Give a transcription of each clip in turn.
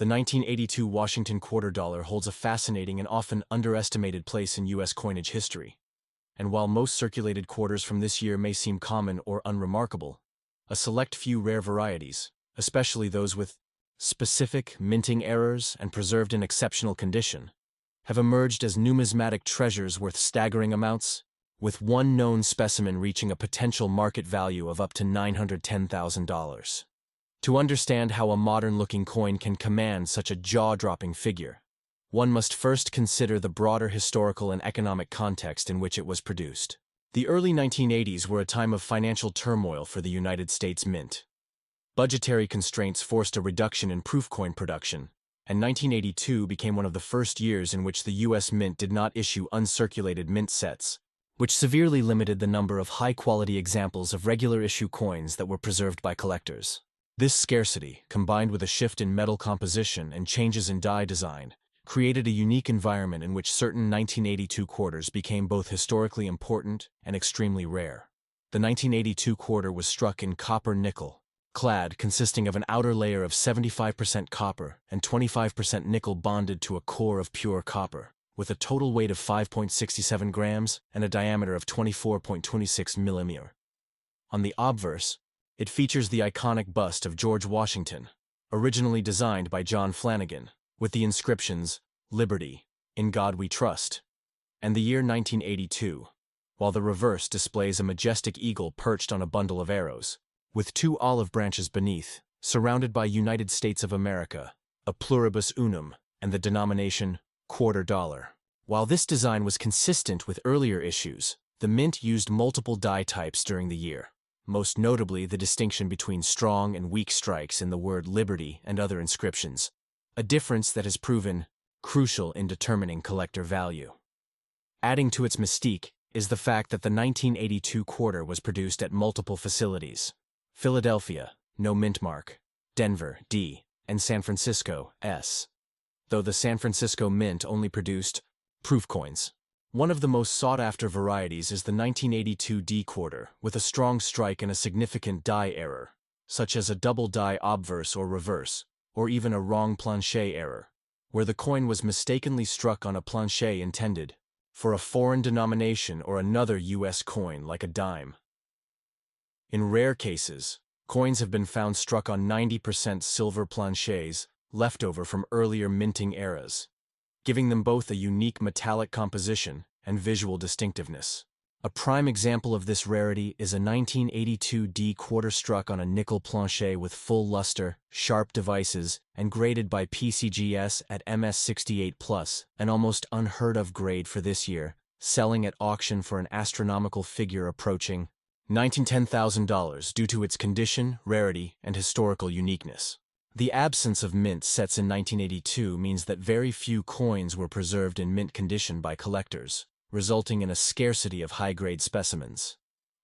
The 1982 Washington quarter dollar holds a fascinating and often underestimated place in U.S. coinage history. And while most circulated quarters from this year may seem common or unremarkable, a select few rare varieties, especially those with specific minting errors and preserved in exceptional condition, have emerged as numismatic treasures worth staggering amounts, with one known specimen reaching a potential market value of up to $910,000. To understand how a modern-looking coin can command such a jaw-dropping figure, one must first consider the broader historical and economic context in which it was produced. The early 1980s were a time of financial turmoil for the United States Mint. Budgetary constraints forced a reduction in proof coin production, and 1982 became one of the first years in which the U.S. Mint did not issue uncirculated mint sets, which severely limited the number of high-quality examples of regular issue coins that were preserved by collectors. This scarcity, combined with a shift in metal composition and changes in die design, created a unique environment in which certain 1982 quarters became both historically important and extremely rare. The 1982 quarter was struck in copper-nickel, clad consisting of an outer layer of 75% copper and 25% nickel bonded to a core of pure copper, with a total weight of 5.67 grams and a diameter of 24.26 mm. On the obverse, it features the iconic bust of George Washington, originally designed by John Flanagan, with the inscriptions, "Liberty, in God we trust," and the year 1982, while the reverse displays a majestic eagle perched on a bundle of arrows, with two olive branches beneath, surrounded by United States of America, a pluribus unum, and the denomination quarter dollar. While this design was consistent with earlier issues, the Mint used multiple die types during the year, most notably the distinction between strong and weak strikes in the word liberty and other inscriptions, a difference that has proven crucial in determining collector value. Adding to its mystique is the fact that the 1982 quarter was produced at multiple facilities: Philadelphia, no mint mark; Denver, D, and San Francisco, S, though the San Francisco Mint only produced proof coins. One of the most sought-after varieties is the 1982 D quarter, with a strong strike and a significant die error, such as a double die obverse or reverse, or even a wrong planchet error, where the coin was mistakenly struck on a planchet intended for a foreign denomination or another U.S. coin like a dime. In rare cases, coins have been found struck on 90% silver planchets left over from earlier minting eras, giving them both a unique metallic composition and visual distinctiveness. A prime example of this rarity is a 1982 D quarter struck on a nickel planchet with full luster, sharp devices, and graded by PCGS at MS68+, an almost unheard-of grade for this year, selling at auction for an astronomical figure approaching $910,000 due to its condition, rarity, and historical uniqueness. The absence of mint sets in 1982 means that very few coins were preserved in mint condition by collectors, resulting in a scarcity of high-grade specimens.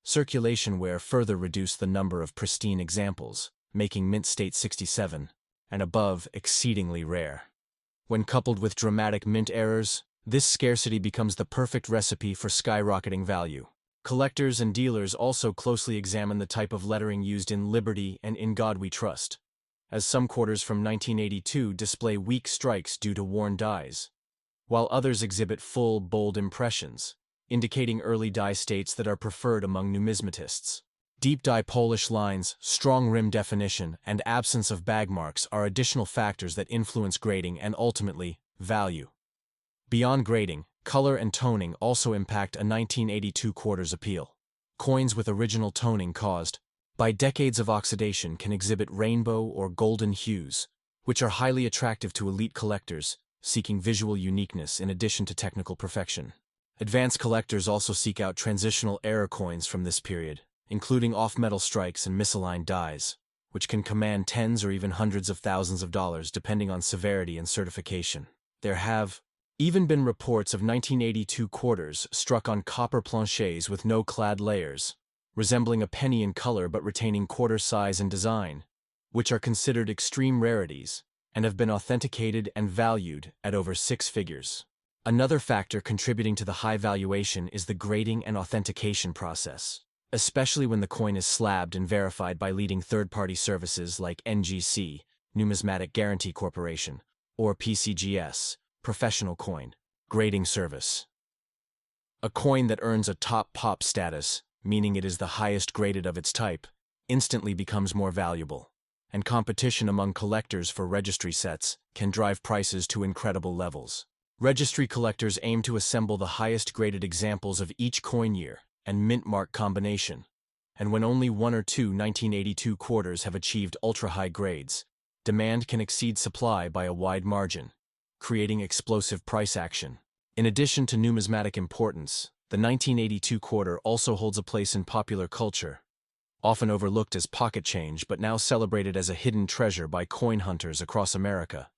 Circulation wear further reduced the number of pristine examples, making mint state 67 and above exceedingly rare. When coupled with dramatic mint errors, this scarcity becomes the perfect recipe for skyrocketing value. Collectors and dealers also closely examine the type of lettering used in Liberty and In God We Trust, as some quarters from 1982 display weak strikes due to worn dies, while others exhibit full, bold impressions, indicating early die states that are preferred among numismatists. Deep die Polish lines, strong rim definition, and absence of bag marks are additional factors that influence grading and ultimately, value. Beyond grading, color and toning also impact a 1982 quarter's appeal. Coins with original toning caused by decades of oxidation can exhibit rainbow or golden hues, which are highly attractive to elite collectors seeking visual uniqueness in addition to technical perfection. Advanced collectors also seek out transitional error coins from this period, including off-metal strikes and misaligned dies, which can command tens or even hundreds of thousands of dollars depending on severity and certification. There have even been reports of 1982 quarters struck on copper planchets with no clad layers, resembling a penny in color but retaining quarter size and design, which are considered extreme rarities and have been authenticated and valued at over 6 figures. Another factor contributing to the high valuation is the grading and authentication process, especially when the coin is slabbed and verified by leading third-party services like NGC, Numismatic Guarantee Corporation, or PCGS, professional coin, grading service. A coin that earns a top pop status, meaning it is the highest graded of its type, instantly becomes more valuable, and competition among collectors for registry sets can drive prices to incredible levels. Registry collectors aim to assemble the highest graded examples of each coin year and mint mark combination, and when only one or two 1982 quarters have achieved ultra-high grades, demand can exceed supply by a wide margin, creating explosive price action. In addition to numismatic importance, the 1982 quarter also holds a place in popular culture, often overlooked as pocket change but now celebrated as a hidden treasure by coin hunters across America.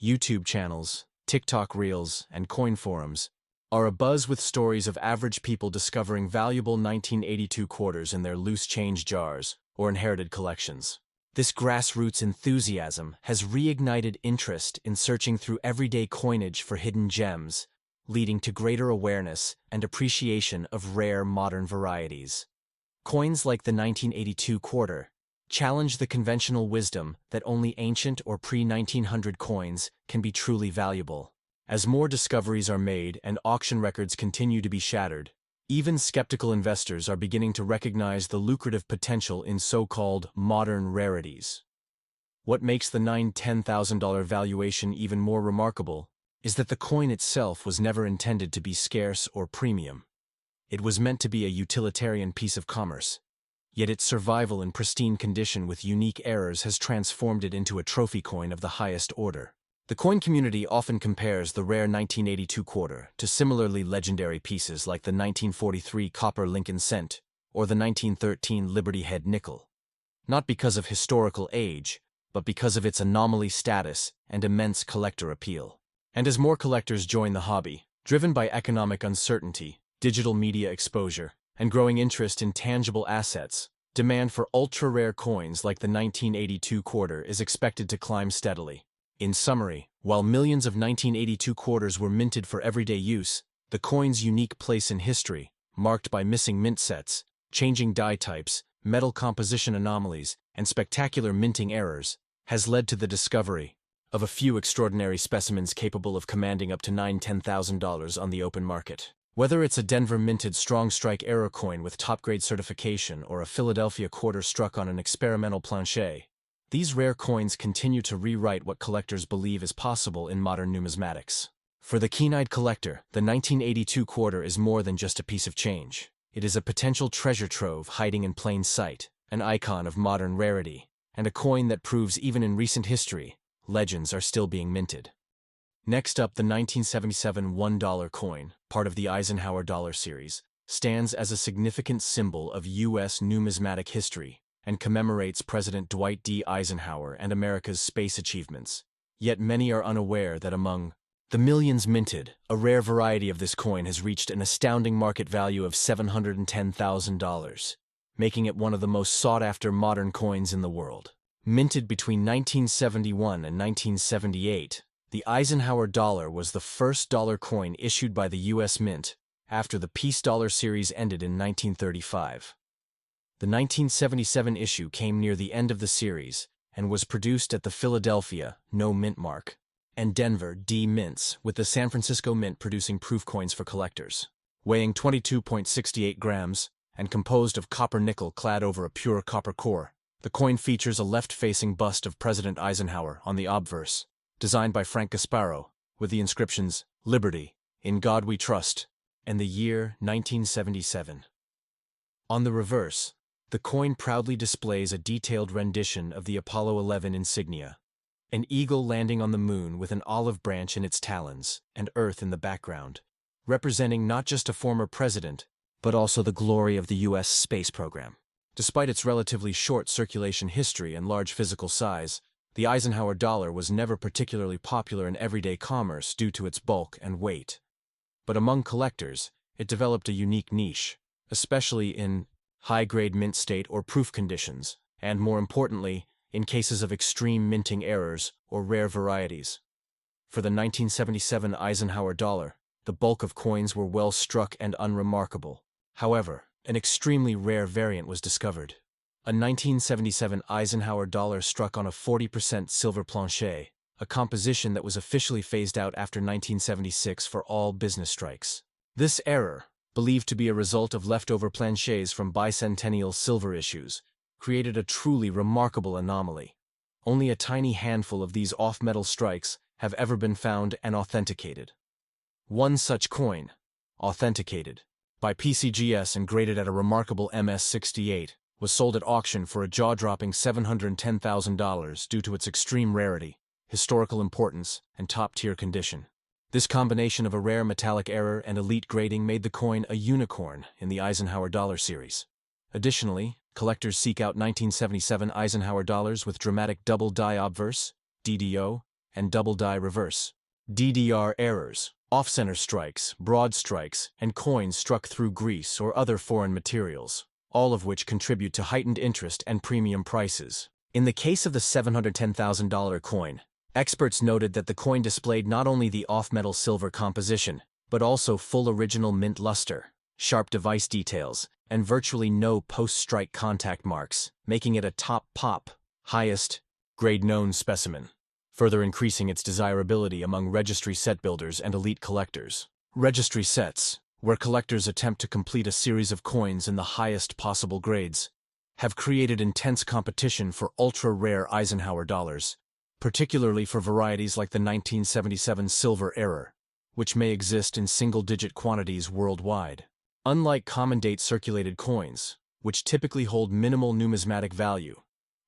YouTube channels, TikTok reels, and coin forums are abuzz with stories of average people discovering valuable 1982 quarters in their loose change jars or inherited collections. This grassroots enthusiasm has reignited interest in searching through everyday coinage for hidden gems, leading to greater awareness and appreciation of rare modern varieties. Coins like the 1982 quarter challenge the conventional wisdom that only ancient or pre-1900 coins can be truly valuable. As more discoveries are made and auction records continue to be shattered, even skeptical investors are beginning to recognize the lucrative potential in so-called modern rarities. What makes the $9,000–$10,000 valuation even more remarkable is that the coin itself was never intended to be scarce or premium. It was meant to be a utilitarian piece of commerce, yet its survival in pristine condition with unique errors has transformed it into a trophy coin of the highest order. The coin community often compares the rare 1982 quarter to similarly legendary pieces like the 1943 copper Lincoln cent or the 1913 Liberty Head nickel, not because of historical age, but because of its anomaly status and immense collector appeal. And as more collectors join the hobby, driven by economic uncertainty, digital media exposure, and growing interest in tangible assets, demand for ultra-rare coins like the 1982 quarter is expected to climb steadily. In summary, while millions of 1982 quarters were minted for everyday use, the coin's unique place in history, marked by missing mint sets, changing die types, metal composition anomalies, and spectacular minting errors, has led to the discovery of a few extraordinary specimens capable of commanding up to $9,000–$10,000 on the open market. Whether it's a Denver-minted strong strike era coin with top-grade certification or a Philadelphia quarter struck on an experimental planchet, these rare coins continue to rewrite what collectors believe is possible in modern numismatics. For the keen-eyed collector, the 1982 quarter is more than just a piece of change. It is a potential treasure trove hiding in plain sight, an icon of modern rarity, and a coin that proves even in recent history, legends are still being minted. Next up, the 1977 $1 coin, part of the Eisenhower dollar series, stands as a significant symbol of U.S. numismatic history and commemorates President Dwight D. Eisenhower and America's space achievements. Yet many are unaware that among the millions minted, a rare variety of this coin has reached an astounding market value of $710,000, making it one of the most sought-after modern coins in the world. Minted between 1971 and 1978, the Eisenhower dollar was the first dollar coin issued by the U.S. Mint after the Peace Dollar series ended in 1935. The 1977 issue came near the end of the series and was produced at the Philadelphia No Mint Mark and Denver D Mints, with the San Francisco Mint producing proof coins for collectors. Weighing 22.68 grams and composed of copper nickel clad over a pure copper core, the coin features a left-facing bust of President Eisenhower on the obverse, designed by Frank Gasparo, with the inscriptions, "Liberty, in God We Trust," and the year 1977. On the reverse, the coin proudly displays a detailed rendition of the Apollo 11 insignia, an eagle landing on the moon with an olive branch in its talons and Earth in the background, representing not just a former president, but also the glory of the U.S. space program. Despite its relatively short circulation history and large physical size, the Eisenhower dollar was never particularly popular in everyday commerce due to its bulk and weight. But among collectors, it developed a unique niche, especially in high-grade mint state or proof conditions, and more importantly, in cases of extreme minting errors or rare varieties. For the 1977 Eisenhower dollar, the bulk of coins were well struck and unremarkable. However, an extremely rare variant was discovered. A 1977 Eisenhower dollar struck on a 40% silver plancher, a composition that was officially phased out after 1976 for all business strikes. This error, believed to be a result of leftover planchers from bicentennial silver issues, created a truly remarkable anomaly. Only a tiny handful of these off-metal strikes have ever been found and authenticated. One such coin, authenticated by PCGS and graded at a remarkable MS-68, was sold at auction for a jaw-dropping $710,000 due to its extreme rarity, historical importance, and top-tier condition. This combination of a rare metallic error and elite grading made the coin a unicorn in the Eisenhower dollar series. Additionally, collectors seek out 1977 Eisenhower dollars with dramatic double die obverse, DDO, and double die reverse, DDR errors, off-center strikes, broad strikes, and coins struck through grease or other foreign materials, all of which contribute to heightened interest and premium prices. In the case of the $710,000 coin, experts noted that the coin displayed not only the off-metal silver composition, but also full original mint luster, sharp device details, and virtually no post-strike contact marks, making it a top, highest grade known specimen, further increasing its desirability among registry set builders and elite collectors. Registry sets, where collectors attempt to complete a series of coins in the highest possible grades, have created intense competition for ultra-rare Eisenhower dollars, particularly for varieties like the 1977 silver error, which may exist in single-digit quantities worldwide. Unlike common date circulated coins, which typically hold minimal numismatic value,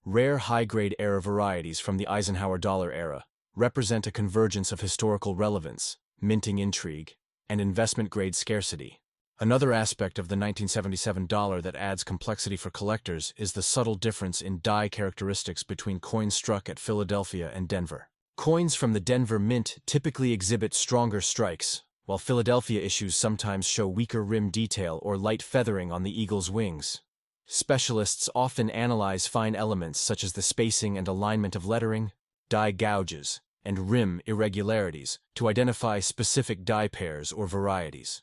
rare high-grade error varieties from the Eisenhower dollar era represent a convergence of historical relevance, minting intrigue, and investment-grade scarcity. Another aspect of the 1977 dollar that adds complexity for collectors is the subtle difference in die characteristics between coins struck at Philadelphia and Denver. Coins from the Denver Mint typically exhibit stronger strikes, while Philadelphia issues sometimes show weaker rim detail or light feathering on the eagle's wings. Specialists often analyze fine elements such as the spacing and alignment of lettering, die gouges, and rim irregularities to identify specific die pairs or varieties.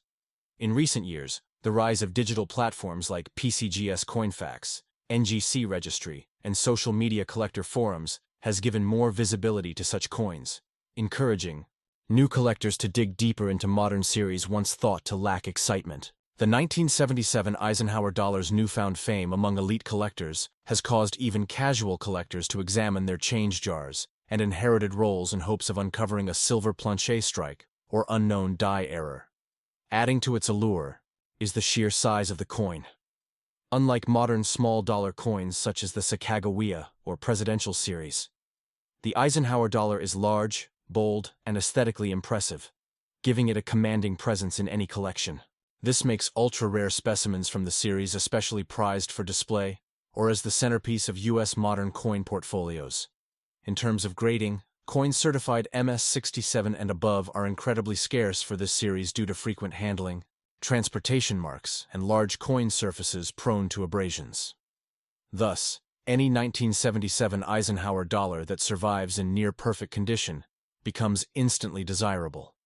In recent years, the rise of digital platforms like PCGS CoinFacts, NGC Registry, and social media collector forums has given more visibility to such coins, encouraging new collectors to dig deeper into modern series once thought to lack excitement. The 1977 Eisenhower dollar's newfound fame among elite collectors has caused even casual collectors to examine their change jars and inherited rolls in hopes of uncovering a silver plancher strike or unknown die error. Adding to its allure is the sheer size of the coin. Unlike modern small dollar coins such as the Sacagawea or Presidential series, the Eisenhower dollar is large, bold, and aesthetically impressive, giving it a commanding presence in any collection. This makes ultra-rare specimens from the series especially prized for display or as the centerpiece of U.S. modern coin portfolios. In terms of grading, coins certified MS-67 and above are incredibly scarce for this series due to frequent handling, transportation marks, and large coin surfaces prone to abrasions. Thus, any 1977 Eisenhower dollar that survives in near-perfect condition becomes instantly desirable.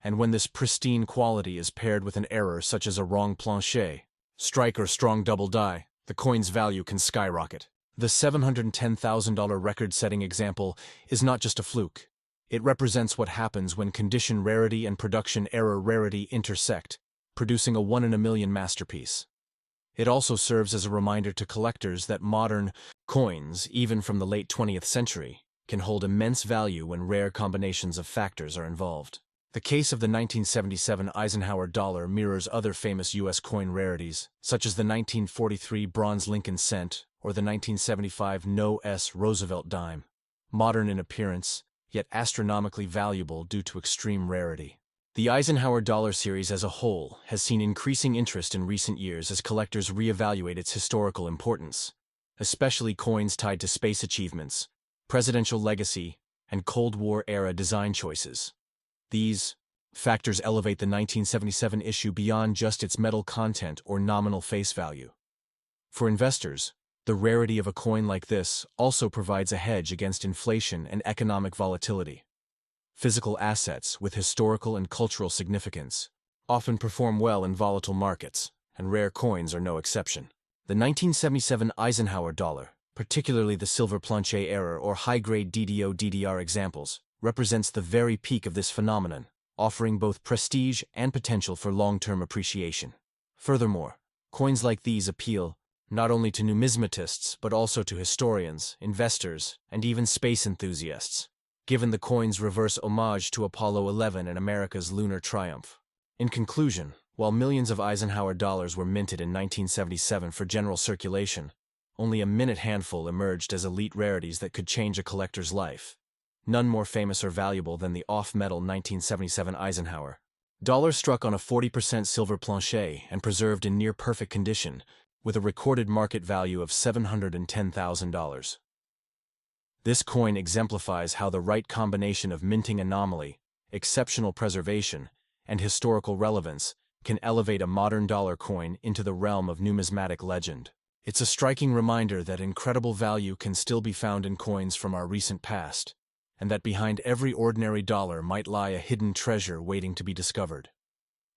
And when this pristine quality is paired with an error such as a wrong plancher, strike, or strong double die, the coin's value can skyrocket. The $710,000 record-setting example is not just a fluke. It represents what happens when condition rarity and production error rarity intersect, producing a one-in-a-million masterpiece. It also serves as a reminder to collectors that modern coins, even from the late 20th century, can hold immense value when rare combinations of factors are involved. The case of the 1977 Eisenhower dollar mirrors other famous U.S. coin rarities, such as the 1943 bronze Lincoln cent or the 1975 No-S Roosevelt dime, modern in appearance, yet astronomically valuable due to extreme rarity. The Eisenhower dollar series as a whole has seen increasing interest in recent years as collectors reevaluate its historical importance, especially coins tied to space achievements, presidential legacy, and Cold War-era design choices. These factors elevate the 1977 issue beyond just its metal content or nominal face value. For investors, the rarity of a coin like this also provides a hedge against inflation and economic volatility. Physical assets with historical and cultural significance often perform well in volatile markets, and rare coins are no exception. The 1977 Eisenhower dollar, particularly the silver planche era or high-grade DDO-DDR examples, represents the very peak of this phenomenon, offering both prestige and potential for long-term appreciation. Furthermore, coins like these appeal not only to numismatists but also to historians, investors, and even space enthusiasts, given the coin's reverse homage to Apollo 11 and America's lunar triumph. In conclusion, while millions of Eisenhower dollars were minted in 1977 for general circulation, only a minute handful emerged as elite rarities that could change a collector's life. None more famous or valuable than the off-metal 1977 Eisenhower dollar, struck on a 40% silver planche and preserved in near-perfect condition, with a recorded market value of $710,000. This coin exemplifies how the right combination of minting anomaly, exceptional preservation, and historical relevance can elevate a modern dollar coin into the realm of numismatic legend. It's a striking reminder that incredible value can still be found in coins from our recent past, and that behind every ordinary dollar might lie a hidden treasure waiting to be discovered.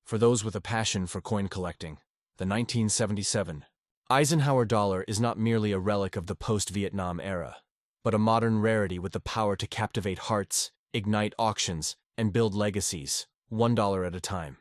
For those with a passion for coin collecting, the 1977 Eisenhower dollar is not merely a relic of the post-Vietnam era, but a modern rarity with the power to captivate hearts, ignite auctions, and build legacies, $1 at a time.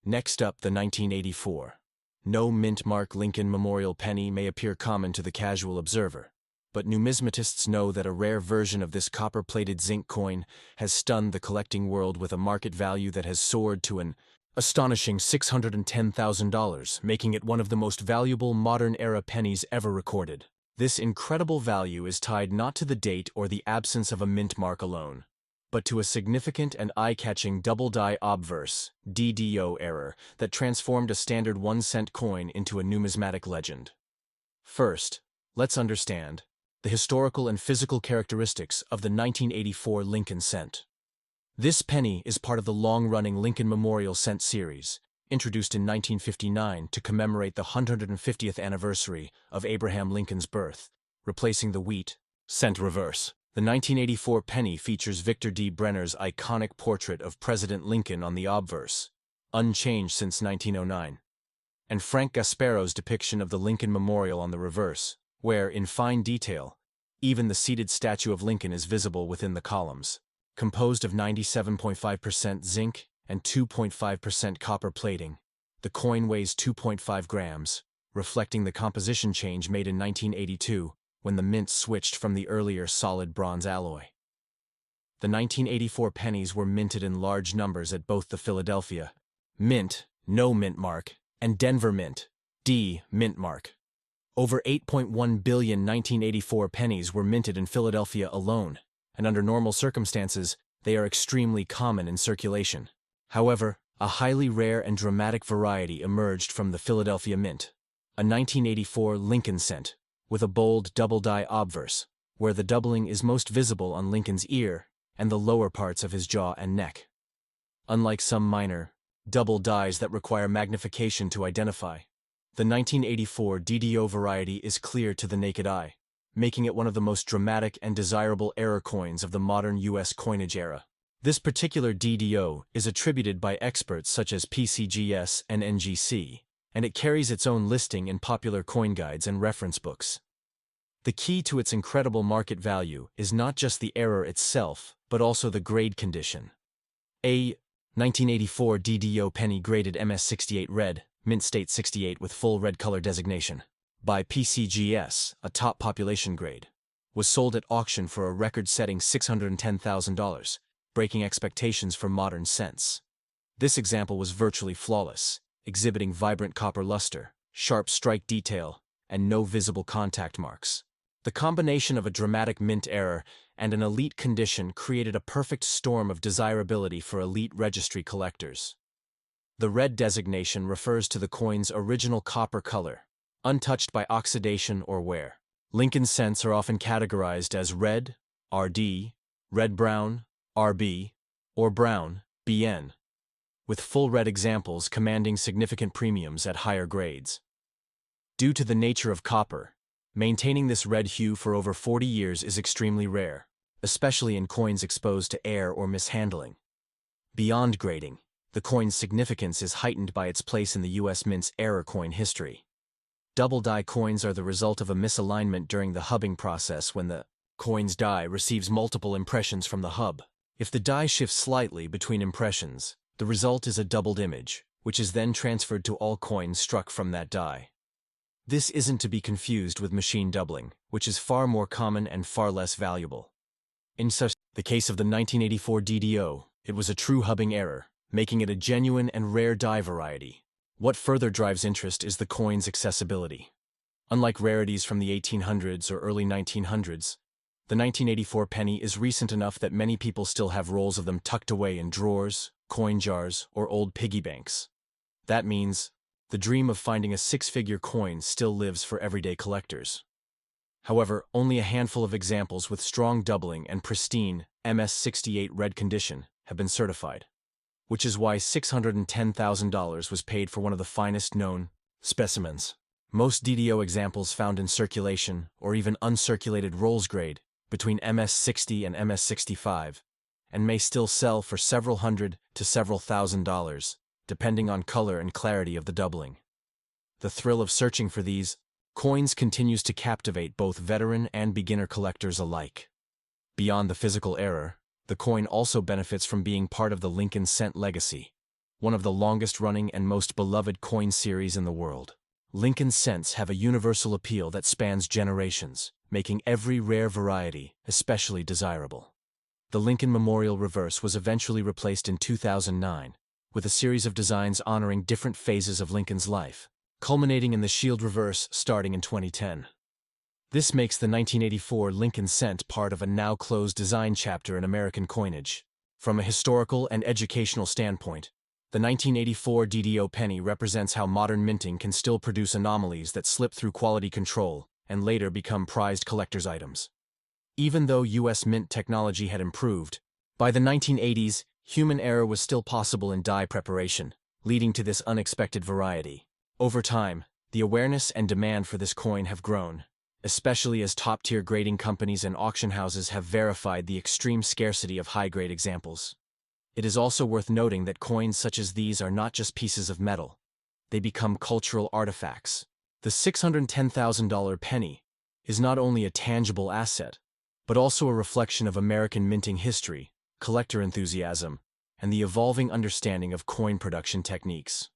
Next up, the 1984 no mint mark Lincoln Memorial penny may appear common to the casual observer, but numismatists know that a rare version of this copper-plated zinc coin has stunned the collecting world with a market value that has soared to an astonishing $610,000, making it one of the most valuable modern-era pennies ever recorded. This incredible value is tied not to the date or the absence of a mint mark alone, but to a significant and eye-catching double-die obverse (DDO) error that transformed a standard 1-cent coin into a numismatic legend. First, let's understand the historical and physical characteristics of the 1984 Lincoln cent. This penny is part of the long-running Lincoln Memorial Cent series, introduced in 1959 to commemorate the 150th anniversary of Abraham Lincoln's birth, replacing the wheat cent reverse. The 1984 penny features Victor D. Brenner's iconic portrait of President Lincoln on the obverse, unchanged since 1909, and Frank Gasparo's depiction of the Lincoln Memorial on the reverse, where, in fine detail, even the seated statue of Lincoln is visible within the columns. Composed of 97.5% zinc and 2.5% copper plating, the coin weighs 2.5 grams, reflecting the composition change made in 1982 when the mint switched from the earlier solid bronze alloy. The 1984 pennies were minted in large numbers at both the Philadelphia Mint, no mint mark, and Denver Mint, D, mint mark. Over 8.1 billion 1984 pennies were minted in Philadelphia alone, and under normal circumstances, they are extremely common in circulation. However, a highly rare and dramatic variety emerged from the Philadelphia Mint, a 1984 Lincoln cent, with a bold double-die obverse, where the doubling is most visible on Lincoln's ear and the lower parts of his jaw and neck. Unlike some minor, double dies that require magnification to identify, the 1984 DDO variety is clear to the naked eye, making it one of the most dramatic and desirable error coins of the modern U.S. coinage era. This particular DDO is attributed by experts such as PCGS and NGC, and it carries its own listing in popular coin guides and reference books. The key to its incredible market value is not just the error itself, but also the grade condition. A 1984 DDO penny graded MS68 red, mint state 68 with full red color designation, by PCGS, a top population grade, was sold at auction for a record-setting $610,000, breaking expectations for modern cents. This example was virtually flawless, exhibiting vibrant copper luster, sharp strike detail, and no visible contact marks. The combination of a dramatic mint error and an elite condition created a perfect storm of desirability for elite registry collectors. The red designation refers to the coin's original copper color, untouched by oxidation or wear. Lincoln cents are often categorized as red, RD, red-brown, RB, or brown, BN, with full red examples commanding significant premiums at higher grades. Due to the nature of copper, maintaining this red hue for over 40 years is extremely rare, especially in coins exposed to air or mishandling. Beyond grading, the coin's significance is heightened by its place in the U.S. Mint's error coin history. Double die coins are the result of a misalignment during the hubbing process when the coin's die receives multiple impressions from the hub. If the die shifts slightly between impressions, the result is a doubled image, which is then transferred to all coins struck from that die. This isn't to be confused with machine doubling, which is far more common and far less valuable. In the case of the 1984 DDO, it was a true hubbing error, making it a genuine and rare die variety. What further drives interest is the coin's accessibility. Unlike rarities from the 1800s or early 1900s, the 1984 penny is recent enough that many people still have rolls of them tucked away in drawers, coin jars, or old piggy banks. That means the dream of finding a six-figure coin still lives for everyday collectors. However, only a handful of examples with strong doubling and pristine MS-68 red condition have been certified, which is why $610,000 was paid for one of the finest known specimens. Most DDO examples found in circulation, or even uncirculated rolls grade, between MS-60 and MS-65, and may still sell for several hundred to several $1,000s, depending on color and clarity of the doubling. The thrill of searching for these coins continues to captivate both veteran and beginner collectors alike. Beyond the physical error, the coin also benefits from being part of the Lincoln Cent legacy, one of the longest-running and most beloved coin series in the world. Lincoln Cents have a universal appeal that spans generations, making every rare variety especially desirable. The Lincoln Memorial Reverse was eventually replaced in 2009, with a series of designs honoring different phases of Lincoln's life, culminating in the Shield Reverse starting in 2010. This makes the 1984 Lincoln Cent part of a now-closed design chapter in American coinage. From a historical and educational standpoint, the 1984 DDO penny represents how modern minting can still produce anomalies that slip through quality control and later become prized collector's items. Even though U.S. mint technology had improved, by the 1980s, human error was still possible in die preparation, leading to this unexpected variety. Over time, the awareness and demand for this coin have grown, especially as top-tier grading companies and auction houses have verified the extreme scarcity of high-grade examples. It is also worth noting that coins such as these are not just pieces of metal. They become cultural artifacts. The $610,000 penny is not only a tangible asset, but also a reflection of American minting history, collector enthusiasm, and the evolving understanding of coin production techniques.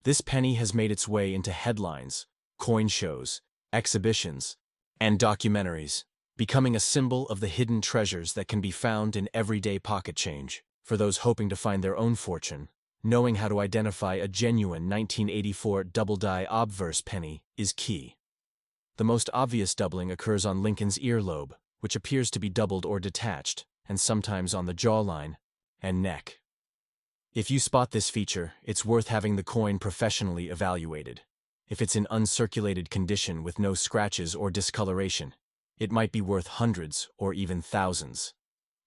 This penny has made its way into headlines, coin shows, exhibitions, and documentaries, becoming a symbol of the hidden treasures that can be found in everyday pocket change. For those hoping to find their own fortune, knowing how to identify a genuine 1984 double-die obverse penny is key. The most obvious doubling occurs on Lincoln's earlobe, which appears to be doubled or detached, and sometimes on the jawline and neck. If you spot this feature, it's worth having the coin professionally evaluated. If it's in uncirculated condition with no scratches or discoloration, it might be worth hundreds or even thousands.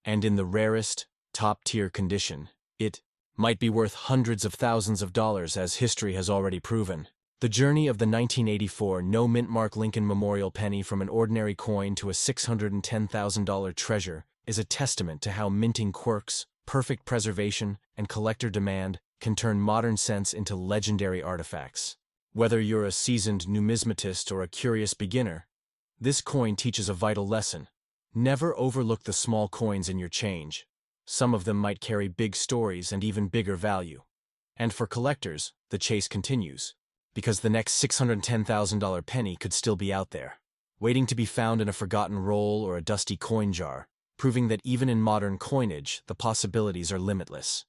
And in the rarest, top-tier condition, it might be worth hundreds of thousands of dollars, as history has already proven. The journey of the 1984 no-mint mark Lincoln Memorial penny from an ordinary coin to a $610,000 treasure is a testament to how minting quirks, perfect preservation, and collector demand can turn modern cents into legendary artifacts. Whether you're a seasoned numismatist or a curious beginner, this coin teaches a vital lesson. Never overlook the small coins in your change. Some of them might carry big stories and even bigger value. And for collectors, the chase continues, because the next $610,000 penny could still be out there, waiting to be found in a forgotten roll or a dusty coin jar, proving that even in modern coinage, the possibilities are limitless.